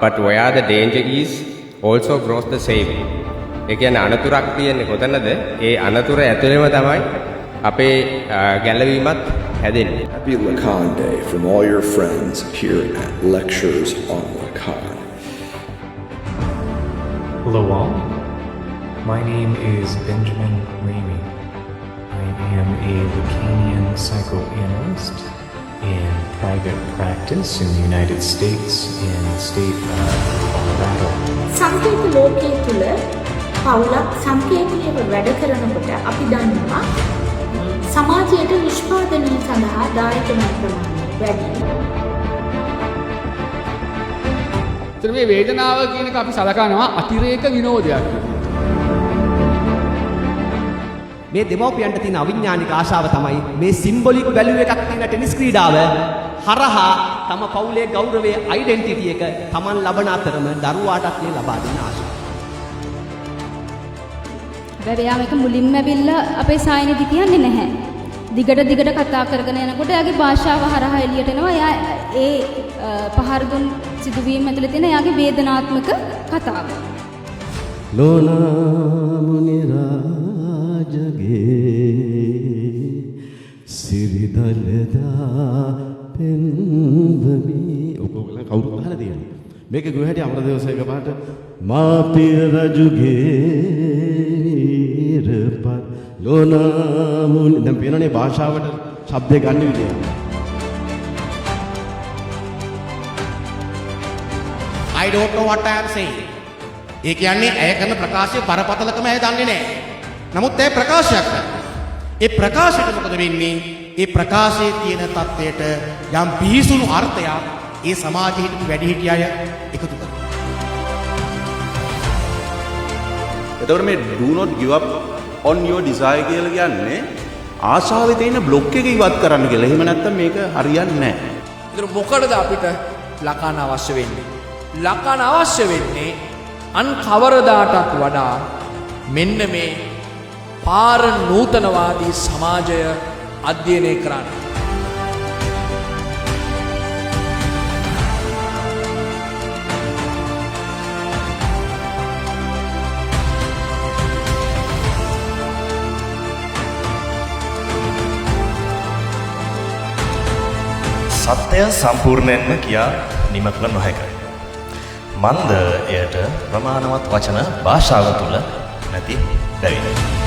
but where the danger is also grows the same. ඒ කියන්නේ අනතුරක් තියෙන්නේ කොතනද? ඒ අනතුර ඇතුළේම තමයි අපේ ගැලවීමත් හැදෙන්නේ. Happy Lacan Day from all your friends here at Lectures on Lacan. Hello all. My name is Benjamin Ramey. I am a Lacanian psychoanalyst in private practice in the United States in the state of Colorado. සංකේත ලෝකයේ තුල පවුලක් සංකේතීව වැඩ කරනකොට අපි දන්නවා සමාජයට නිෂ්පාදනය සඳහා දායක වන ප්‍රමාණය වැඩි. ඒතර මේ වේදනාව කියන එක අපි සලකනවා අතිරේක විනෝදයක්. මේ දෙමව්පියන්ට තියෙන අවිඥානික ආශාව තමයි මේ සිම්බොලික් වැලියු එකක් තියෙන ටෙනිස් ක්‍රීඩාව හරහා තම පවුලේ ගෞරවයේ ඩෙන්ටිටි එක Taman ලබන අතරම දරුවාටත් ලබා දෙන ආශාව. එයා මේක මුලින්ම ඇවිල්ලා අපේ සායනදි කියන්නේ නැහැ. දිගට කතා කරගෙන යනකොට එයාගේ භාෂාව හරහා එළියට එනවා. එයා ඒ පහර දුන් සිදුවීම් ඇතුළේ තියෙන එයාගේ වේදනාත්මක කතාව. ලෝනා මුනි රාජගේ සිරිදලදා පෙන්වමි. ඔකෝගල කවුරු අහලා තියෙනවා. මේක ගොහැටි අමරදේවසේක පාට මාපිය රජුගේ රපත් ලෝනාමුනි. දැන් පේනනේ භාෂාවට ශබ්ද ගන්න විදිය. I don't know what I am saying. ඒ කියන්නේ ඇය කරන ප්‍රකාශයේ බරපතලකම ඇය දන්නේ නැහැ. නමුත් ඇය ප්‍රකාශයක් කරනවා. ඒ ප්‍රකාශයට මොකද වෙන්නේ? ඒ ප්‍රකාශයේ තියෙන தත්වයට යම් පිහිසුණු අර්ථයක් ඒ සමාජයේ හිටපු වැඩිහිටි අය එකතු කරනවා. එතකොට මේ do not give up on your desire කියලා කියන්නේ ආශාවේ තියෙන બ્લોක් එක ඉවත් කරන්න කියලා. එහෙම නැත්නම් මේක හරියන්නේ නැහැ. ඒතර මොකටද අපිට ලකාන අවශ්‍ය වෙන්නේ? ලකාන අවශ්‍ය වෙන්නේ අන් කවරදාටත් වඩා මෙන්න මේ පාර නූතනවාදී සමාජය අධ්‍යයනය කරන්න. සත්‍යය සම්පූර්ණයෙන්ම කියා නිම කළ නොහැකියි. මන්ද එයට ප්‍රමාණවත් වචන භාෂාව තුළ නැති බැවිනි.